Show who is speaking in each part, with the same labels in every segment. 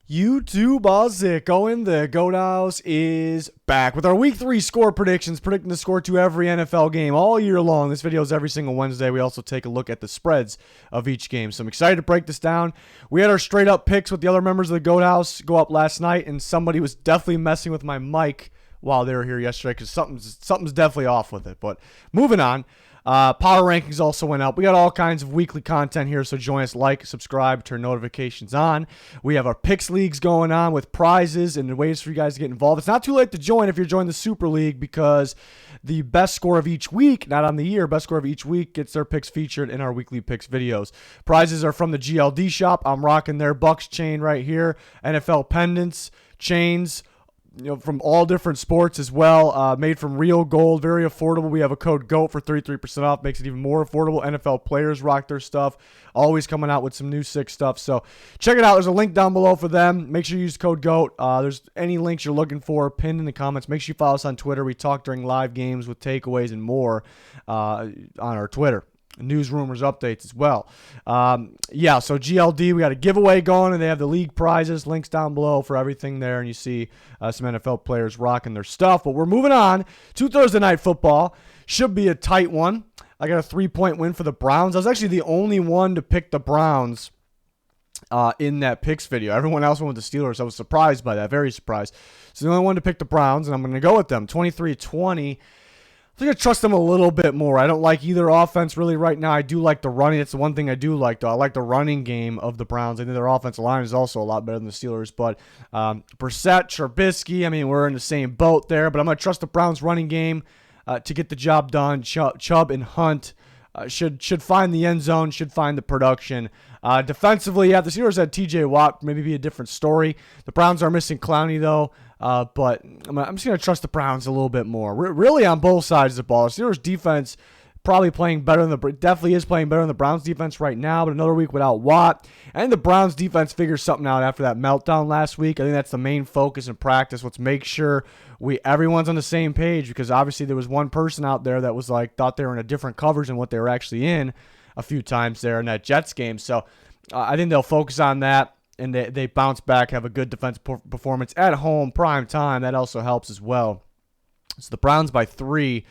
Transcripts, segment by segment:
Speaker 1: YouTube Ozzico in the Goat House is back with our Week 3 score predictions, predicting the score to every NFL game all year long. This video is every single Wednesday. We also take a look at the spreads of each game. So I'm excited to break this down. We had our straight-up picks with the other members of the Goat House go up last night, and somebody was definitely messing with my mic while they were here yesterday because something's definitely off with it. But moving on. Power rankings also went up. We got all kinds of weekly content here, so join us, like, subscribe, turn notifications on. We have our picks leagues going on with prizes and ways for you guys to get involved. It's not too late to join if you're joining the Super League because the best score of each week, not on the year, best score of each week gets their picks featured in our weekly picks videos. Prizes are from the GLD shop. I'm rocking their Bucks chain right here. NFL pendants, chains, from all different sports as well, made from real gold, very affordable. We have a code GOAT for 33% off, makes it even more affordable. NFL players rock their stuff, always coming out with some new sick stuff. So check it out. There's a link down below for them. Make sure you use code GOAT. There's any links you're looking for pinned in the comments. Make sure you follow us on Twitter. We talk during live games with takeaways and more on our Twitter. News, rumors, updates as well. So GLD, we got a giveaway going, and they have the league prizes. Links down below for everything there, and you see some NFL players rocking their stuff. But we're moving on to Thursday Night Football. Should be a tight one. I got a 3-point win for the Browns. I was actually the only one to pick the Browns in that picks video. Everyone else went with the Steelers. I was surprised by that, very surprised. So the only one to pick the Browns, and I'm going to go with them, 23-20. I think I trust them a little bit more. I don't like either offense really right now. I do like the running. It's the one thing I do like, though. I like the running game of the Browns. I think their offensive line is also a lot better than the Steelers. But Brissett, Trubisky, we're in the same boat there. But I'm going to trust the Browns running game to get the job done. Chubb and Hunt should find the end zone, should find the production. Defensively, the Steelers had T.J. Watt, maybe be a different story. The Browns are missing Clowney, though. But I'm just going to trust the Browns a little bit more. Really on both sides of the ball. The Steelers defense probably definitely is playing better than the Browns defense right now, but another week without Watt. I think the Browns defense figures something out after that meltdown last week. I think that's the main focus in practice. Let's make sure everyone's on the same page, because obviously there was one person out there that was thought they were in a different coverage than what they were actually in a few times there in that Jets game. So I think they'll focus on that. And they bounce back, have a good defensive performance at home, prime time. That also helps as well. So the Browns by 3.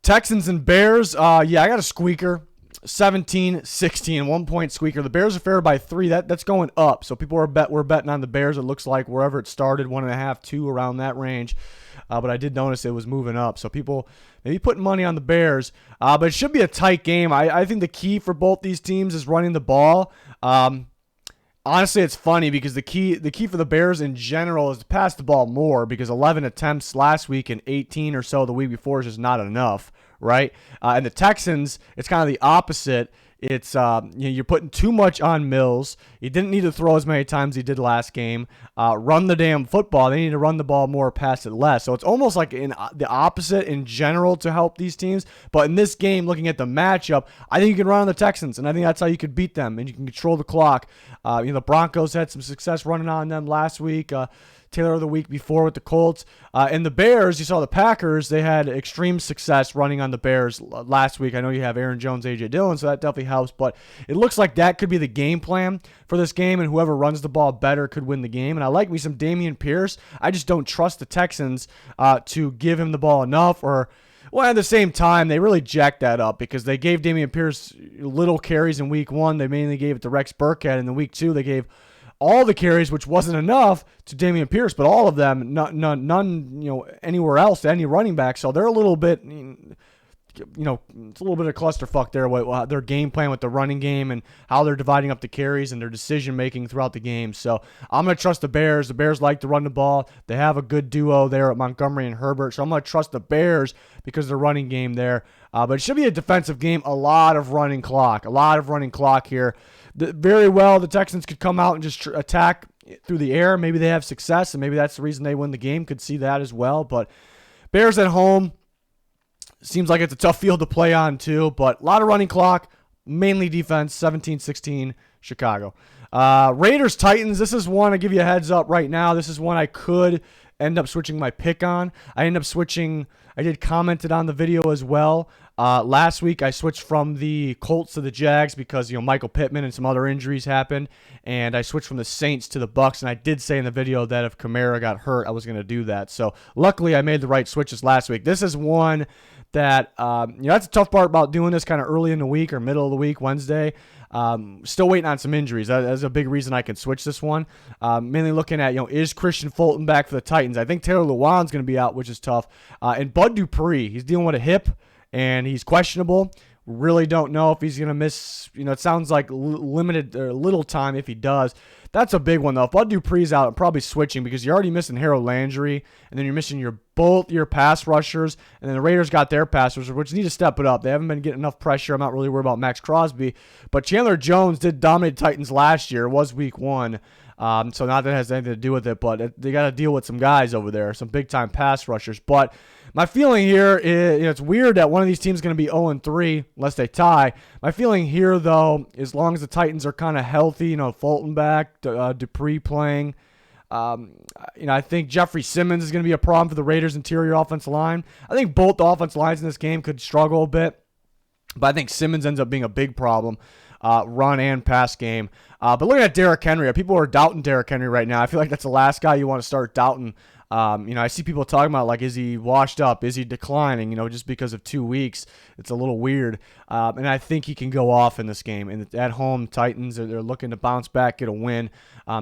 Speaker 1: Texans and Bears. I got a squeaker. 17-16, 1-point squeaker. The Bears are favored by 3. That's going up. So people we're betting on the Bears. It looks like wherever it started, 1.5, 2, around that range. But I did notice it was moving up. So people maybe putting money on the Bears. But it should be a tight game. I think the key for both these teams is running the ball. Honestly, it's funny because the key for the Bears in general is to pass the ball more, because 11 attempts last week and 18 or so the week before is just not enough, right? And the Texans, it's kind of the opposite. It's you're putting too much on Mills. He didn't need to throw as many times as he did last game. Run the damn football. They need to run the ball more, pass it less. So it's almost like the opposite in general to help these teams. But in this game, looking at the matchup, I think you can run on the Texans, and I think that's how you could beat them, and you can control the clock. The Broncos had some success running on them last week. Taylor the week before with the Colts. And the Bears, you saw the Packers, they had extreme success running on the Bears last week. I know you have Aaron Jones, A.J. Dillon, so that definitely helps. But it looks like that could be the game plan for this game, and whoever runs the ball better could win the game. And I like me some Dameon Pierce. I just don't trust the Texans to give him the ball enough, or... Well, at the same time, they really jacked that up because they gave Dameon Pierce little carries in week 1. They mainly gave it to Rex Burkhead. And in week 2, they gave all the carries, which wasn't enough, to Dameon Pierce, but all of them, none anywhere else to any running back. So they're a little bit, it's a little bit of clusterfuck there, their game plan with the running game and how they're dividing up the carries and their decision-making throughout the game. So I'm going to trust the Bears. The Bears like to run the ball. They have a good duo there at Montgomery and Herbert. So I'm going to trust the Bears because of the running game there. But it should be a defensive game. A lot of running clock here. Very well, the Texans could come out and just attack through the air. Maybe they have success, and maybe that's the reason they win the game. Could see that as well. But Bears at home, seems like it's a tough field to play on too. But a lot of running clock, mainly defense, 17-16 Chicago. Raiders, Titans, this is one, I give you a heads up right now. This is one I could end up switching my pick on. I did commented on the video as well. Last week, I switched from the Colts to the Jags because, Michael Pittman and some other injuries happened, and I switched from the Saints to the Bucks, and I did say in the video that if Kamara got hurt, I was going to do that. So luckily, I made the right switches last week. This is one that, that's a tough part about doing this kind of early in the week or middle of the week, Wednesday. Still waiting on some injuries. That's a big reason I can switch this one. Mainly looking at, is Christian Fulton back for the Titans? I think Taylor Lewan's going to be out, which is tough. And Bud Dupree, he's dealing with a hip, and he's questionable. Really don't know if he's going to miss, it sounds like limited or little time if he does. That's a big one, though. If Bud Dupree's out, I'm probably switching because you're already missing Harold Landry, and then you're missing both your pass rushers, and then the Raiders got their pass rushers, which need to step it up. They haven't been getting enough pressure. I'm not really worried about Max Crosby, but Chandler Jones did dominate the Titans last year. It was week 1. So not that it has anything to do with it, but they got to deal with some guys over there, some big-time pass rushers. But my feeling here is, it's weird that one of these teams is going to be 0-3 unless they tie. My feeling here, though, as long as the Titans are kind of healthy, Fulton back, Dupree playing, I think Jeffrey Simmons is going to be a problem for the Raiders' interior offensive line. I think both the offensive lines in this game could struggle a bit, but I think Simmons ends up being a big problem. Run and pass game. But looking at Derrick Henry, people are doubting Derrick Henry right now. I feel like that's the last guy you want to start doubting. I see people talking about, is he washed up? Is he declining? Just because of 2 weeks. It's a little weird. And I think he can go off in this game. And at home, Titans, they're looking to bounce back, get a win.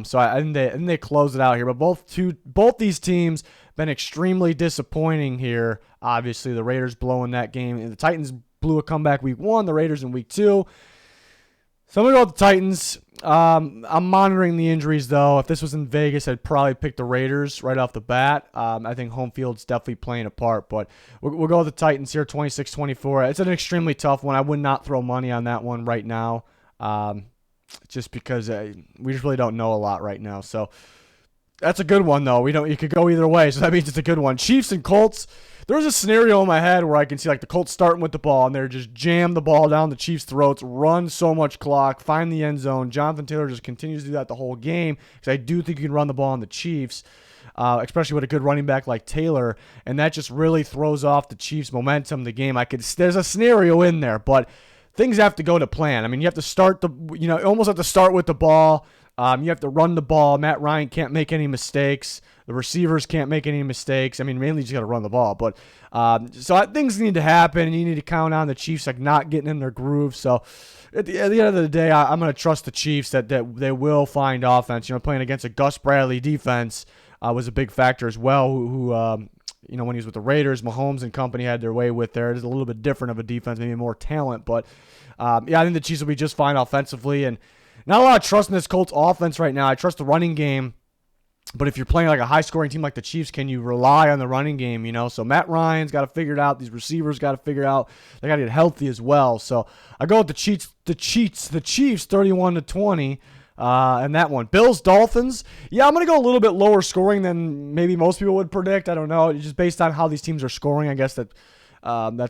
Speaker 1: So I think they close it out here. But both these teams been extremely disappointing here. Obviously, the Raiders blowing that game. And the Titans blew a comeback week 1, the Raiders in week 2. So I'm going to go with the Titans. I'm monitoring the injuries, though. If this was in Vegas, I'd probably pick the Raiders right off the bat. I think home field's definitely playing a part. But we'll go with the Titans here, 26-24. It's an extremely tough one. I would not throw money on that one right now just because we just really don't know a lot right now. So that's a good one, though. You could go either way, so that means it's a good one. Chiefs and Colts. There's a scenario in my head where I can see the Colts starting with the ball and they're just jam the ball down the Chiefs' throats, run so much clock, find the end zone. Jonathan Taylor just continues to do that the whole game because I do think you can run the ball on the Chiefs, especially with a good running back like Taylor, and that just really throws off the Chiefs' momentum. The game, there's a scenario in there, but things have to go to plan. You have to start almost have to start with the ball. You have to run the ball. Matt Ryan can't make any mistakes. The receivers can't make any mistakes. Mainly you just got to run the ball. But so things need to happen, and you need to count on the Chiefs not getting in their groove. So at the end of the day, I'm going to trust the Chiefs that they will find offense. Playing against a Gus Bradley defense was a big factor as well. Who when he was with the Raiders, Mahomes and company had their way with there. It is a little bit different of a defense, maybe more talent. But I think the Chiefs will be just fine offensively, and not a lot of trust in this Colts offense right now. I trust the running game. But if you're playing a high-scoring team like the Chiefs, can you rely on the running game, So Matt Ryan's got to figure it out. These receivers got to figure it out. They got to get healthy as well. So I go with the Chiefs 31-20, and that one. Bills, Dolphins. Yeah, I'm going to go a little bit lower scoring than maybe most people would predict. I don't know. Just based on how these teams are scoring, I guess that's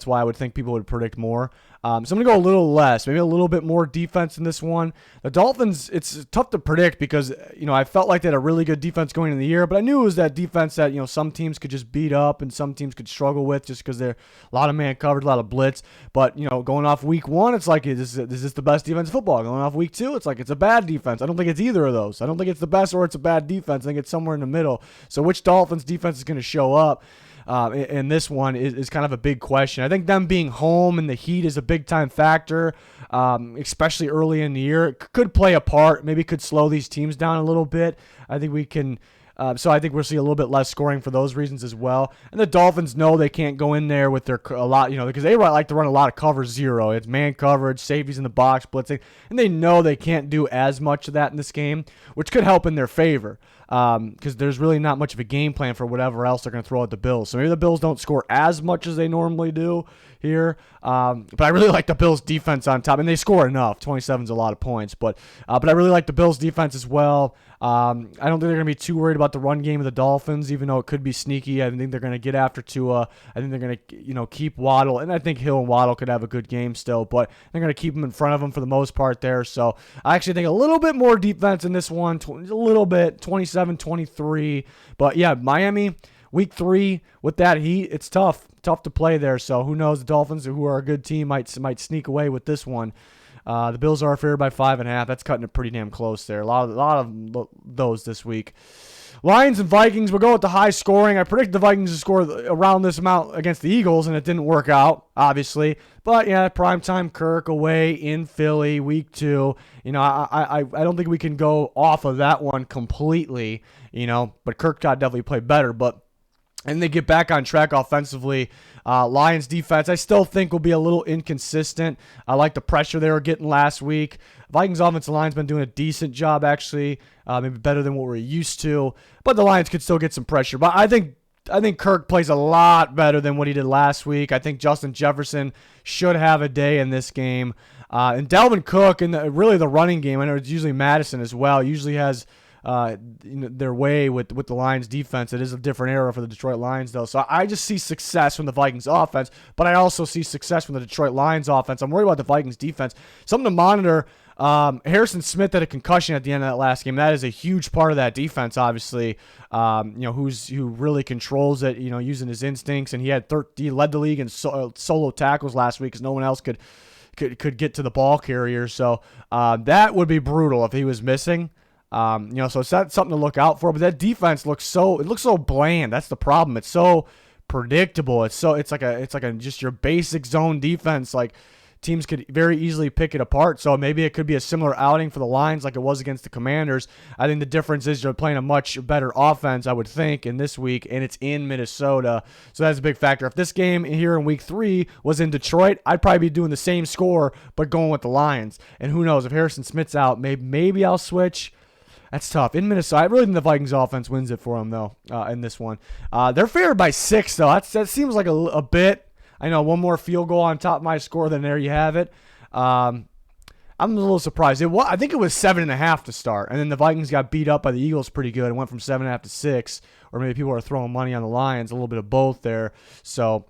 Speaker 1: why I would think people would predict more. So I'm going to go a little less, maybe a little bit more defense in this one. The Dolphins, it's tough to predict because, I felt like they had a really good defense going into the year, but I knew it was that defense that, some teams could just beat up and some teams could struggle with just because they're a lot of man coverage, a lot of blitz. But, going off week 1, it's like, is this the best defense in football? Going off week 2, it's like it's a bad defense. I don't think it's either of those. I don't think it's the best or it's a bad defense. I think it's somewhere in the middle. So which Dolphins defense is going to show up? And this one is kind of a big question. I think them being home and the heat is a big-time factor, especially early in the year. It could play a part. Maybe could slow these teams down a little bit. I think we can So I think we'll see a little bit less scoring for those reasons as well. And the Dolphins know they can't go in there with their a lot, because they like to run a lot of cover zero. It's man coverage, safeties in the box, blitzing, and they know they can't do as much of that in this game, which could help in their favor because there's really not much of a game plan for whatever else they're going to throw at the Bills. So maybe the Bills don't score as much as they normally do here, but I really like the Bills' defense on top, and they score enough. 27 is a lot of points, but I really like the Bills' defense as well. I don't think they're going to be too worried about the run game of the Dolphins, even though it could be sneaky. I think they're going to get after Tua. I think they're going to, keep Waddle, and I think Hill and Waddle could have a good game still, but they're going to keep them in front of them for the most part there. So I actually think a little bit more defense in this one, a little bit, 27-23. But yeah, Miami, week 3 with that heat, it's tough. tough to play there. So who knows? The Dolphins, who are a good team, might sneak away with this one. The Bills are favored by 5.5. That's cutting it pretty damn close there. A lot of those this week. Lions and Vikings, we'll go with the high scoring. I predicted the Vikings to score around this amount against the Eagles, and it didn't work out, obviously. But, yeah, primetime Kirk away in Philly, week 2. I don't think we can go off of that one completely, but Kirk got definitely played better. And they get back on track offensively. Lions defense, I still think will be a little inconsistent. I like the pressure they were getting last week. Vikings offensive line's been doing a decent job, actually, maybe better than what we're used to. But the Lions could still get some pressure. But I think Kirk plays a lot better than what he did last week. I think Justin Jefferson should have a day in this game. And Dalvin Cook and really the running game, I know it's usually Madison as well, usually has their way with the Lions defense. It is a different era for the Detroit Lions, though. So I just see success from the Vikings offense, but I also see success from the Detroit Lions offense. I'm worried about the Vikings defense. Something to monitor. Harrison Smith had a concussion at the end of that last game. That is a huge part of that defense, obviously. Who really controls it, using his instincts, and he led the league in solo tackles last week because no one else could get to the ball carrier. So that would be brutal if he was missing. So it's something to look out for. But that defense looks so bland. That's the problem. It's so predictable. It's like a just your basic zone defense. Like teams could very easily pick it apart. So maybe it could be a similar outing for the Lions like it was against the Commanders. I think the difference is you're playing a much better offense, I would think, in this week, and it's in Minnesota. So that's a big factor. If this game here in week 3 was in Detroit, I'd probably be doing the same score but going with the Lions. And who knows, if Harrison Smith's out, maybe I'll switch. That's tough. In Minnesota, I really think the Vikings offense wins it for them, though, in this one. They're favored by 6, though. That seems like a bit. I know, one more field goal on top of my score, then there you have it. I'm a little surprised. I think it was 7.5 to start, and then the Vikings got beat up by the Eagles pretty good and went from 7.5 to 6, or maybe people are throwing money on the Lions, a little bit of both there. So,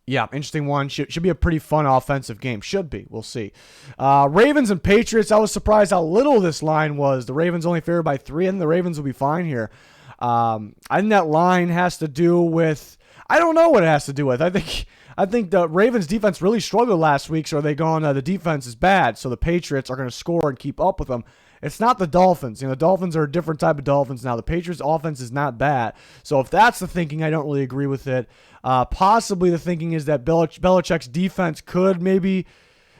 Speaker 1: yeah, interesting one. Should be a pretty fun offensive game. Should be. We'll see. Ravens and Patriots, I was surprised how little this line was. The Ravens only favored by 3, and the Ravens will be fine here. I think that line has to do with, I don't know what it has to do with. I think the Ravens defense really struggled last week, so are they going, the defense is bad, so the Patriots are going to score and keep up with them. It's not the Dolphins. The Dolphins are a different type of Dolphins now. The Patriots offense is not bad. So if that's the thinking, I don't really agree with it. Possibly the thinking is that Belichick's defense could maybe,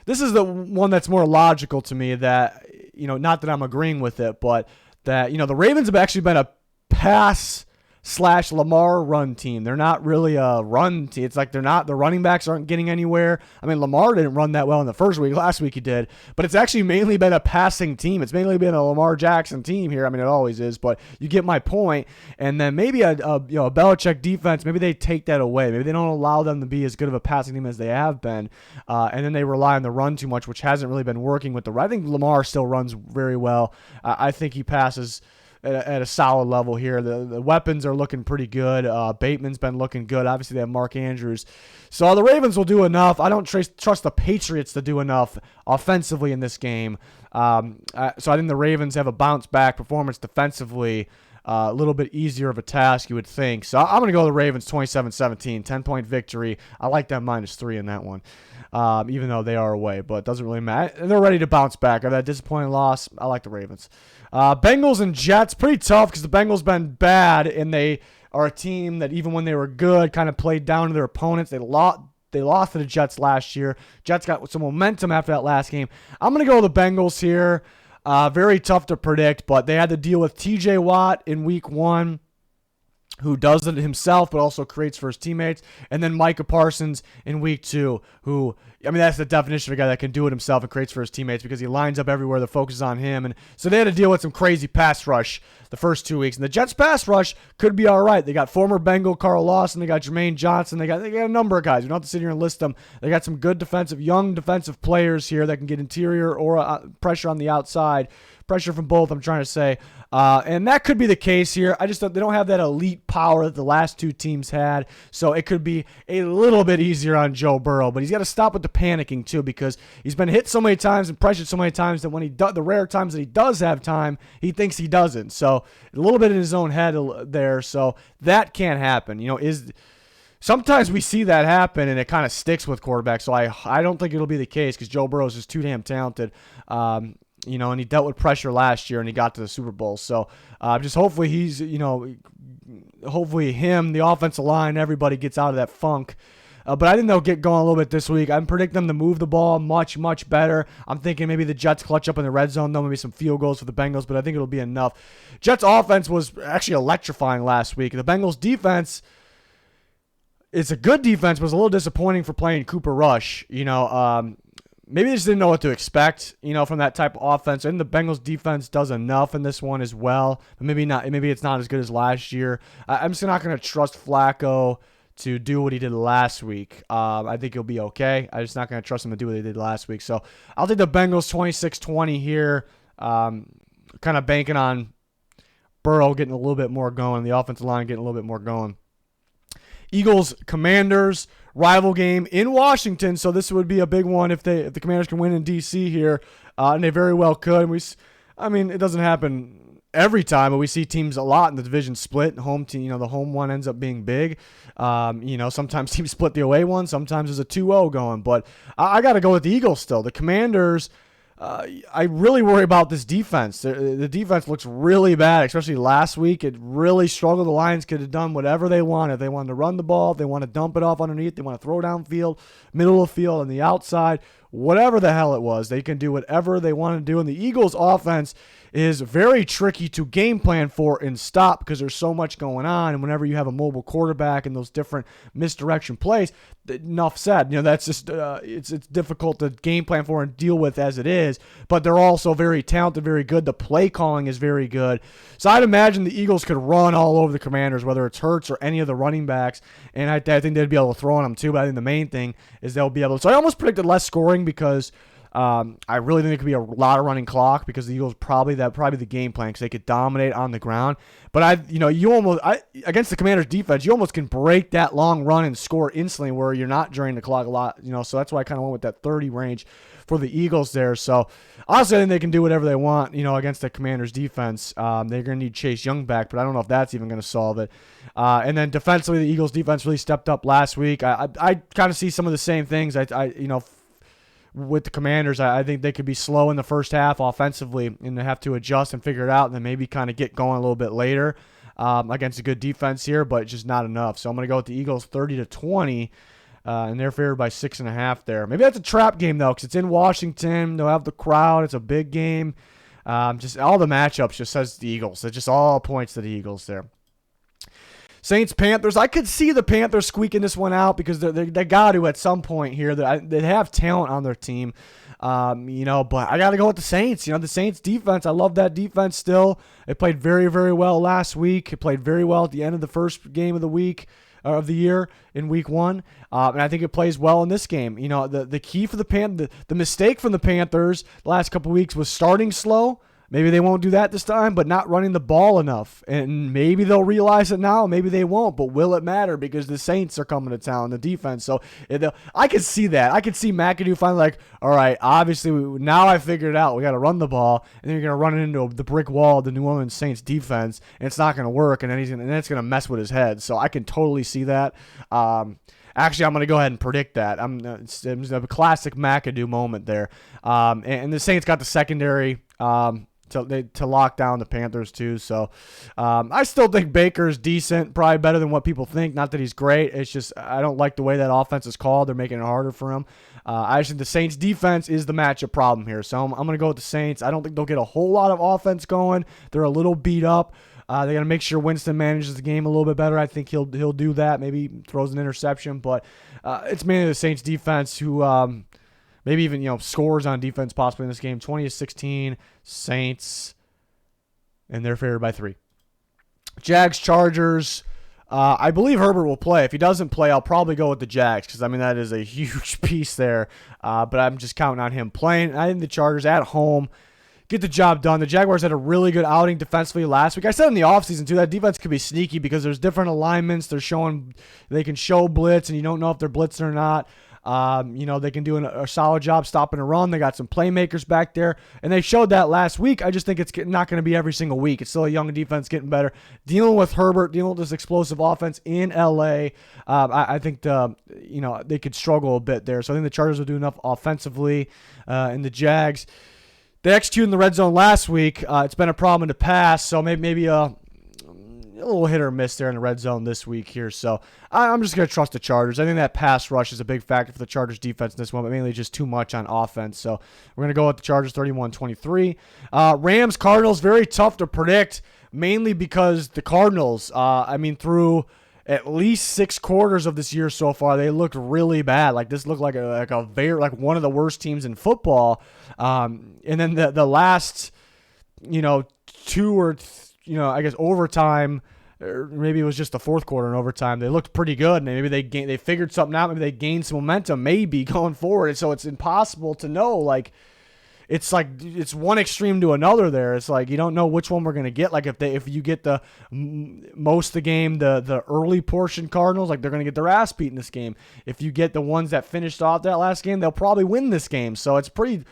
Speaker 1: this is the one that's more logical to me, that, not that I'm agreeing with it, but that, the Ravens have actually been a pass / Lamar run team. They're not really a run team. It's like the running backs aren't getting anywhere. I mean, Lamar didn't run that well in the first week. Last week he did. But it's actually mainly been a passing team. It's mainly been a Lamar Jackson team here. I mean, it always is, but you get my point. And then maybe a Belichick defense, maybe they take that away. Maybe they don't allow them to be as good of a passing team as they have been. And then they rely on the run too much, which hasn't really been working with I think Lamar still runs very well. I think he passes at a solid level here. The weapons are looking pretty good. Bateman's been looking good. Obviously, they have Mark Andrews. So the Ravens will do enough. I don't trust the Patriots to do enough offensively in this game. So I think the Ravens have a bounce-back performance defensively. A little bit easier of a task, you would think. So I'm going to go the Ravens 27-17, 10-point victory. I like that -3 in that one, even though they are away, but it doesn't really matter. They're ready to bounce back. After that disappointing loss, I like the Ravens. Bengals and Jets, pretty tough because the Bengals been bad, and they are a team that even when they were good kind of played down to their opponents. They lost to the Jets last year. Jets got some momentum after that last game. I'm going to go with the Bengals here. Very tough to predict, but they had to deal with TJ Watt in week 1, who does it himself but also creates for his teammates, and then Micah Parsons in week 2, who, I mean, that's the definition of a guy that can do it himself and creates for his teammates because he lines up everywhere, the focus is on him. And so they had to deal with some crazy pass rush the first 2 weeks. And the Jets pass rush could be all right. They got former Bengal Carl Lawson. They got Jermaine Johnson. They got a number of guys. You don't have to sit here and list them. They got some good young defensive players here that can get interior or pressure on the outside. Pressure from both, I'm trying to say. And that could be the case here. I just don't, they don't have that elite power that the last 2 teams had. So it could be a little bit easier on Joe Burrow. But he's got to stop with the panicking, too, because he's been hit so many times and pressured so many times that when the rare times that he does have time, he thinks he doesn't. So a little bit in his own head there. So that can't happen. sometimes we see that happen, and it kind of sticks with quarterbacks. So I don't think it'll be the case because Joe Burrow is just too damn talented. And he dealt with pressure last year, and he got to the Super Bowl. So just hopefully hopefully him, the offensive line, everybody gets out of that funk. But I think they'll get going a little bit this week. I'm predicting them to move the ball much, much better. I'm thinking maybe the Jets clutch up in the red zone, though, maybe some field goals for the Bengals, but I think it'll be enough. Jets offense was actually electrifying last week. The Bengals defense, it's a good defense, but it's a little disappointing for playing Cooper Rush. Maybe they just didn't know what to expect, from that type of offense. And the Bengals defense does enough in this one as well. But maybe not. Maybe it's not as good as last year. I'm just not going to trust Flacco to do what he did last week. I think he'll be okay. I'm just not going to trust him to do what he did last week. So I'll take the Bengals 26-20 here. Kind of banking on Burrow getting a little bit more going, the offensive line getting a little bit more going. Eagles, Commanders, rival game in Washington, so this would be a big one if the Commanders can win in D.C. here, and they very well could. It doesn't happen every time, but we see teams a lot in the division split. Home team, the home one ends up being big. Sometimes teams split the away one. Sometimes there's a 2-0 going, but I got to go with the Eagles still. The Commanders, I really worry about this defense. The defense looks really bad, especially last week. It really struggled. The Lions could have done whatever they wanted. If they wanted to run the ball, if they want to dump it off underneath, they want to throw downfield, middle of the field, on the outside, whatever the hell it was. They can do whatever they want to do. And the Eagles' offense is very tricky to game plan for and stop because there's so much going on. And whenever you have a mobile quarterback and those different misdirection plays, enough said. That's just it's difficult to game plan for and deal with as it is. But they're also very talented, very good. The play calling is very good. So I'd imagine the Eagles could run all over the Commanders, whether it's Hurts or any of the running backs. And I think they'd be able to throw on them too. But I think the main thing is they'll be able to. So I almost predicted less scoring because I really think it could be a lot of running clock because the Eagles probably the game plan because they could dominate on the ground. But against the Commanders defense, you almost can break that long run and score instantly where you're not draining the clock a lot. So that's why I kind of went with that 30 range for the Eagles there. So honestly, I think they can do whatever they want, against the Commanders defense. They're going to need Chase Young back, but I don't know if that's even going to solve it. And then defensively, the Eagles defense really stepped up last week. I kind of see some of the same things. With the Commanders, I think they could be slow in the first half offensively and they have to adjust and figure it out and then maybe kind of get going a little bit later against a good defense here, but just not enough. So I'm going to go with the Eagles 30-20, and they're favored by 6.5 there. Maybe that's a trap game, though, because it's in Washington. They'll have the crowd. It's a big game. Just all the matchups just says the Eagles. It just all points to the Eagles there. Saints, Panthers. I could see the Panthers squeaking this one out because they got to at some point here. They have talent on their team, but I got to go with the Saints. The Saints defense, I love that defense still. It played very, very well last week. It played very well at the end of the first game of the week of the year in week 1, and I think it plays well in this game. The key for the mistake from the Panthers the last couple weeks was starting slow. Maybe they won't do that this time, but not running the ball enough. And maybe they'll realize it now. Maybe they won't. But will it matter? Because the Saints are coming to town, the defense. So I could see that. I could see McAdoo finally all right, obviously, now I figured it out. We got to run the ball. And then you're going to run it into the brick wall of the New Orleans Saints defense. And it's not going to work. And then it's going to mess with his head. So I can totally see that. Actually, I'm going to go ahead and predict that. It's a classic McAdoo moment there. And the Saints got the secondary to lock down the Panthers too. So I still think Baker's decent, probably better than what people think. Not that he's great. It's just I don't like the way that offense is called. They're making it harder for him. I just think the Saints defense is the matchup problem here. So I'm going to go with the Saints. I don't think they'll get a whole lot of offense going. They're a little beat up. They got to make sure Winston manages the game a little bit better. I think he'll do that. Maybe throws an interception, but it's mainly the Saints defense who maybe even scores on defense possibly in this game. 20-16 Saints, and they're favored by 3. Jags, Chargers. I believe Herbert will play. If he doesn't play, I'll probably go with the Jags because that is a huge piece there. But I'm just counting on him playing. I think the Chargers at home get the job done. The Jaguars had a really good outing defensively last week. I said in the offseason, too, that defense could be sneaky because there's different alignments. They can show blitz, and you don't know if they're blitzing or not. They can do a solid job stopping a run. They got some playmakers back there, and they showed that last week. I just think it's not going to be every single week. It's still a young defense getting better. Dealing with Herbert, dealing with this explosive offense in LA, I think they could struggle a bit there. So I think the Chargers will do enough offensively, and the Jags, they executed in the red zone last week. It's been a problem in the past, so maybe a little hit or miss there in the red zone this week here. So I'm just going to trust the Chargers. I think that pass rush is a big factor for the Chargers defense in this one, but mainly just too much on offense. So we're going to go with the Chargers 31-23. Rams, Cardinals, very tough to predict, mainly because the Cardinals, through at least 6 quarters of this year so far, they looked really bad. Like this looked like one of the worst teams in football. And then the last, 2 or overtime, or maybe it was just the fourth quarter and overtime, they looked pretty good. And maybe they figured something out. Maybe they gained some momentum, maybe going forward. And so it's impossible to know. Like it's one extreme to another. There, it's like you don't know which one we're gonna get. Like if you get the most of the game, the early portion Cardinals, like they're gonna get their ass beat in this game. If you get the ones that finished off that last game, they'll probably win this game. So it's pretty.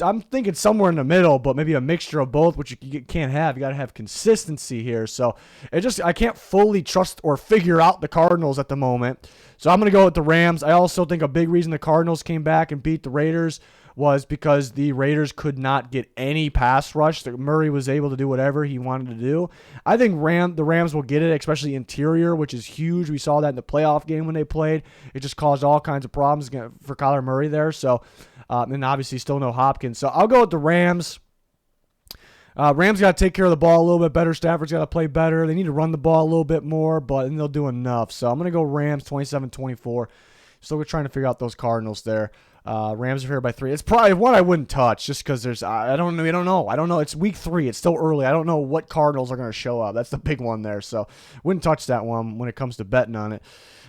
Speaker 1: I'm thinking somewhere in the middle, but maybe a mixture of both, which you can't have. You got to have consistency here. So I can't fully trust or figure out the Cardinals at the moment. So I'm going to go with the Rams. I also think a big reason the Cardinals came back and beat the Raiders was because the Raiders could not get any pass rush. Murray was able to do whatever he wanted to do. I think the Rams will get it, especially interior, which is huge. We saw that in the playoff game when they played. It just caused all kinds of problems for Kyler Murray there. So, and obviously still no Hopkins. So I'll go with the Rams. Rams got to take care of the ball a little bit better. Stafford's got to play better. They need to run the ball a little bit more, but they'll do enough. So I'm going to go Rams 27-24. Still we're trying to figure out those Cardinals there. Rams are here by 3. It's probably one I wouldn't touch just because I don't know. It's week 3. It's still early. I don't know what Cardinals are going to show up. That's the big one there. So wouldn't touch that one when it comes to betting on it.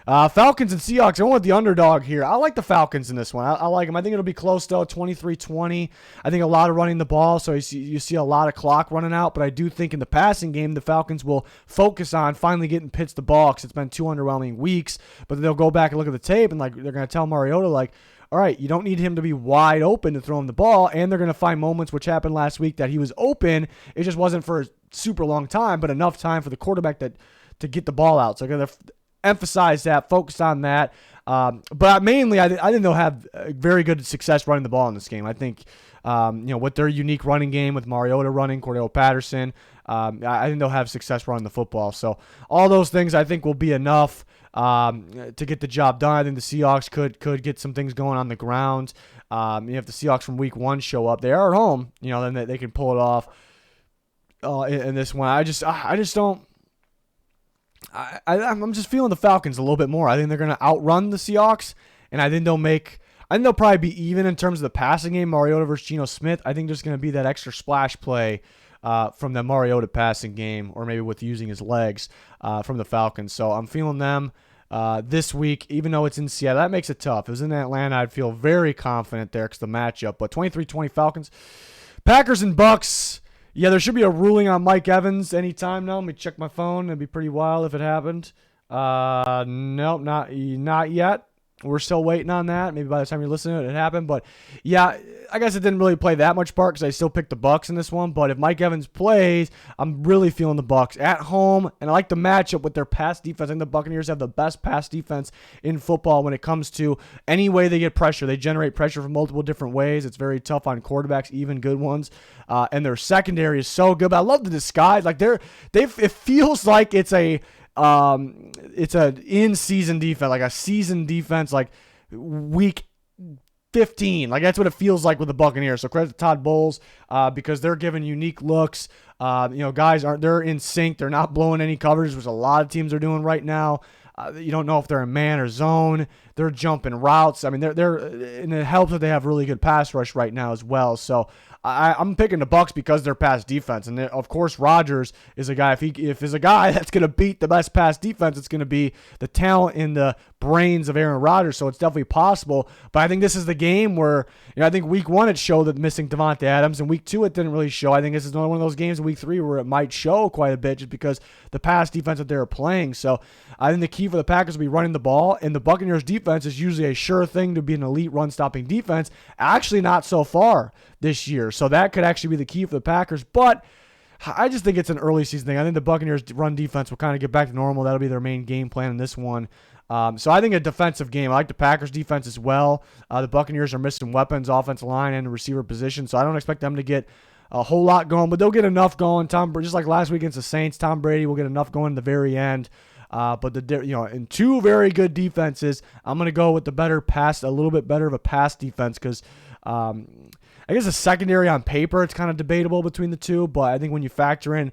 Speaker 1: Falcons and Seahawks. I went with the underdog here. I like the Falcons in this one. I like them. I think it'll be close, though, 23-20. I think a lot of running the ball, so you see a lot of clock running out. But I do think in the passing game, the Falcons will focus on finally getting Pitts the ball because it's been 2 underwhelming weeks. But they'll go back and look at the tape, and they're going to tell Mariota, all right, you don't need him to be wide open to throw him the ball, and they're going to find moments, which happened last week, that he was open. It just wasn't for a super long time, but enough time for the quarterback to get the ball out. So they're going to emphasize that, focus on that. But mainly, I think they'll have very good success running the ball in this game. I think, with their unique running game with Mariota running, Cordell Patterson, I think they'll have success running the football. So all those things I think will be enough to get the job done. I think the Seahawks could get some things going on the ground. If the Seahawks from week 1 show up, they are at home, then they can pull it off in this one. I just don't. I'm just feeling the Falcons a little bit more. I think they're going to outrun the Seahawks, and I think they'll probably be even in terms of the passing game. Mariota versus Geno Smith. I think there's going to be that extra splash play from the Mariota passing game, or maybe with using his legs from the Falcons. So I'm feeling them this week, even though it's in Seattle. That makes it tough. If it was in Atlanta, I'd feel very confident there because the matchup. But 23-20 Falcons. Packers and Bucks. Yeah, there should be a ruling on Mike Evans anytime now. Let me check my phone. It'd be pretty wild if it happened. Nope, not yet. We're still waiting on that. Maybe by the time you're listening to it, it happened. But, yeah, I guess it didn't really play that much part because I still picked the Bucks in this one. But if Mike Evans plays, I'm really feeling the Bucks at home. And I like the matchup with their pass defense. I think the Buccaneers have the best pass defense in football when it comes to any way they get pressure. They generate pressure from multiple different ways. It's very tough on quarterbacks, even good ones. And their secondary is so good. But I love the disguise. Like it feels like it's a in-season defense, like a season defense, like week 15. Like that's what it feels like with the Buccaneers. So credit to Todd Bowles because they're giving unique looks. Guys they're in sync. They're not blowing any covers, which a lot of teams are doing right now. You don't know if they're in man or zone. They're jumping routes. I mean, and it helps that they have really good pass rush right now as well. So I'm picking the Bucks because they're pass defense, and of course Rodgers is a guy. If there's a guy that's going to beat the best pass defense, it's going to be the talent in the brains of Aaron Rodgers. So it's definitely possible. But I think this is the game where I think week 1 it showed that missing Devontae Adams, and week 2 it didn't really show. I think this is another one of those games in week 3 where it might show quite a bit just because the pass defense that they're playing. So I think the key key for the Packers will be running the ball, and the Buccaneers defense is usually a sure thing to be an elite run-stopping defense. Actually, not so far this year. So that could actually be the key for the Packers, but I just think it's an early season thing. I think the Buccaneers run defense will kind of get back to normal. That'll be their main game plan in this one. So I think a defensive game. I like the Packers defense as well. The Buccaneers are missing weapons, offensive line, and receiver position, so I don't expect them to get a whole lot going, but they'll get enough going. Just like last week against the Saints, Tom Brady will get enough going at the very end. But in two very good defenses, I'm going to go with a little bit better of a pass defense because I guess the secondary on paper, it's kind of debatable between the two, but I think when you factor in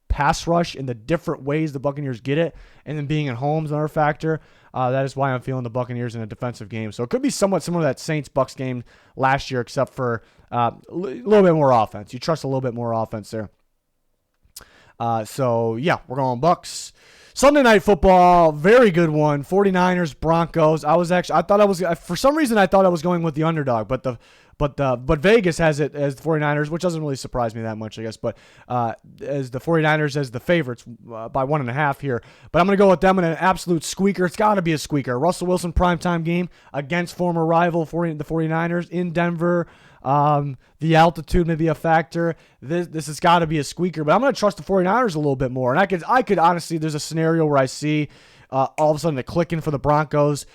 Speaker 1: pass rush in the different ways the Buccaneers get it, and then being at home is another factor. That is why I'm feeling the Buccaneers in a defensive game. So it could be somewhat similar to that Saints-Bucks game last year, except for a little bit more offense. You trust a little bit more offense there. So, yeah, we're going Bucks. Sunday Night Football, very good one. 49ers, Broncos. For some reason I thought I was going with the underdog, but Vegas has it as the 49ers, which doesn't really surprise me that much, I guess. But as the 49ers as the favorites by 1.5 here. But I'm going to go with them in an absolute squeaker. It's got to be a squeaker. Russell Wilson primetime game against former rival the 49ers in Denver. The altitude may be a factor. This has got to be a squeaker. But I'm going to trust the 49ers a little bit more. And I could honestly, there's a scenario where I see all of a sudden a clicking for the Broncos.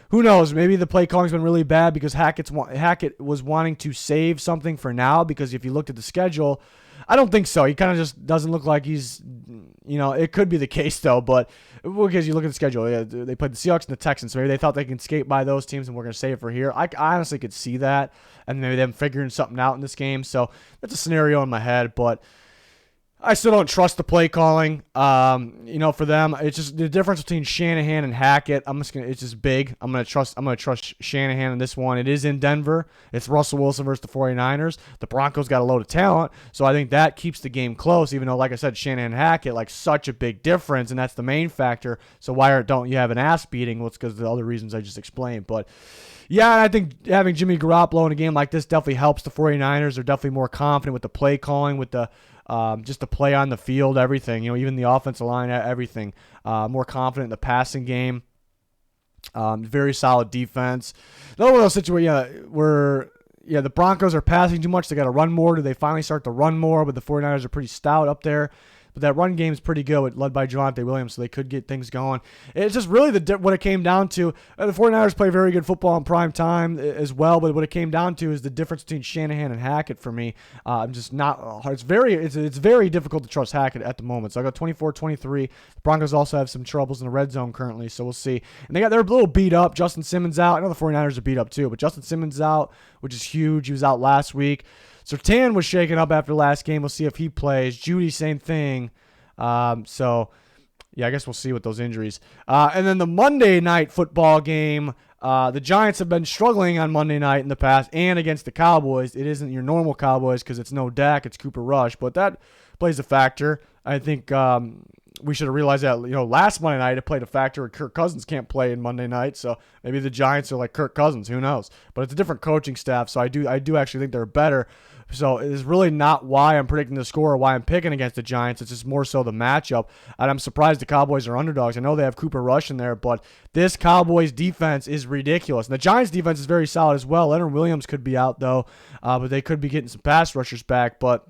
Speaker 1: Who knows? Maybe the play calling's been really bad because Hackett was wanting to save something for now, because if you looked at the schedule, I don't think so. He kind of just doesn't look like he's, it could be the case though, but because you look at the schedule, they played the Seahawks and the Texans, so maybe they thought they can skate by those teams and we're going to save it for here. I honestly could see that, and maybe them figuring something out in this game. So that's a scenario in my head, but I still don't trust the play calling. For them, it's just the difference between Shanahan and Hackett. It's just big. I'm gonna trust Shanahan in this one. It is in Denver. It's Russell Wilson versus the 49ers. The Broncos got a load of talent, so I think that keeps the game close. Even though, like I said, Shanahan and Hackett, like, such a big difference, and that's the main factor. So why don't you have an ass beating? Well, it's because of the other reasons I just explained. But yeah, I think having Jimmy Garoppolo in a game like this definitely helps the 49ers. They're definitely more confident with the play calling, with the just the play on the field, everything, even the offensive line, everything. More confident in the passing game. Very solid defense. Another one of those situations where the Broncos are passing too much. They got to run more. Do they finally start to run more? But the 49ers are pretty stout up there. But that run game is pretty good, led by Javonte Williams, so they could get things going. It's just really what it came down to. The 49ers play very good football in prime time as well, but what it came down to is the difference between Shanahan and Hackett for me. I'm just not. It's very difficult to trust Hackett at the moment. So I got 24-23. The Broncos also have some troubles in the red zone currently, so we'll see. And they're a little beat up. Justin Simmons out. I know the 49ers are beat up too, but Justin Simmons out, which is huge. He was out last week. Surtain was shaken up after the last game. We'll see if he plays. Judy, same thing. I guess we'll see with those injuries. And then the Monday night football game, the Giants have been struggling on Monday night in the past and against the Cowboys. It isn't your normal Cowboys because it's no Dak, it's Cooper Rush, but that plays a factor. I think we should have realized that, last Monday night it played a factor. Kirk Cousins can't play in Monday night, so maybe the Giants are like Kirk Cousins. Who knows? But it's a different coaching staff, so I do actually think they're better. So it is really not why I'm predicting the score or why I'm picking against the Giants. It's just more so the matchup. And I'm surprised the Cowboys are underdogs. I know they have Cooper Rush in there, but this Cowboys defense is ridiculous. And the Giants defense is very solid as well. Leonard Williams could be out, though, but they could be getting some pass rushers back. But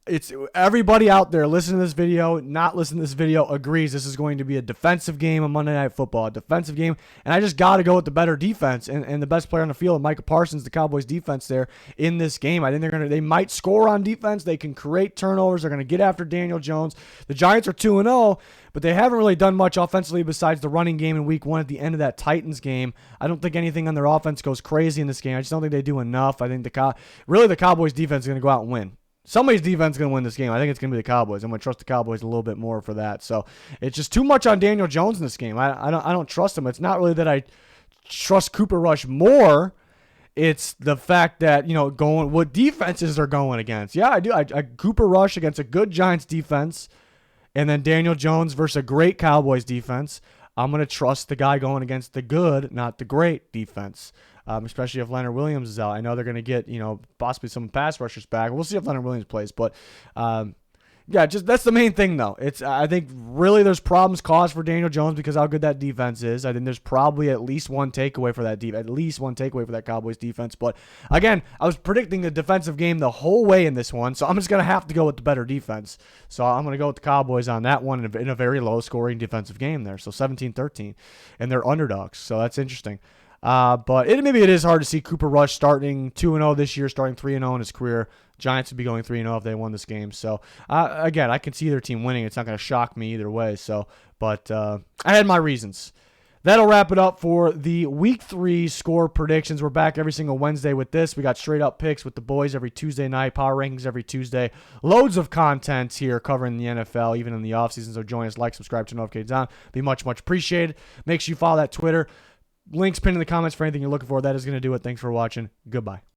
Speaker 1: it's everybody out there listening to this video, not listening to this video, agrees this is going to be a defensive game on Monday Night Football, a defensive game, and I just got to go with the better defense and the best player on the field, Micah Parsons, the Cowboys defense there in this game. I think they might score on defense. They can create turnovers. They're going to get after Daniel Jones. The Giants are 2-0, but they haven't really done much offensively besides the running game in week 1 at the end of that Titans game. I don't think anything on their offense goes crazy in this game. I just don't think they do enough. I think the Cowboys defense is going to go out and win. Somebody's defense is going to win this game. I think it's going to be the Cowboys. I'm going to trust the Cowboys a little bit more for that. So it's just too much on Daniel Jones in this game. I don't trust him. It's not really that I trust Cooper Rush more. It's the fact that, what defenses they're going against. Yeah, I do. Cooper Rush against a good Giants defense, and then Daniel Jones versus a great Cowboys defense. I'm going to trust the guy going against the good, not the great defense. Especially if Leonard Williams is out. I know they're going to get, possibly some pass rushers back. We'll see if Leonard Williams plays. But, Yeah, just that's the main thing, though. I think really there's problems caused for Daniel Jones because how good that defense is. I think there's probably at least one takeaway for that Cowboys defense. But again, I was predicting the defensive game the whole way in this one, so I'm just gonna have to go with the better defense. So I'm gonna go with the Cowboys on that one in a very low-scoring defensive game there. So 17-13, and they're underdogs. So that's interesting. But maybe it is hard to see Cooper Rush starting 2-0 this year, starting 3-0 in his career. Giants would be going 3-0 if they won this game. So, again, I can see either team winning. It's not going to shock me either way. But I had my reasons. That'll wrap it up for the Week 3 score predictions. We're back every single Wednesday with this. We got straight-up picks with the boys every Tuesday night, power rankings every Tuesday. Loads of content here covering the NFL, even in the offseason. So join us, like, subscribe, turn notifications on. Be much, much appreciated. Make sure you follow that Twitter. Links pinned in the comments for anything you're looking for. That is going to do it. Thanks for watching. Goodbye.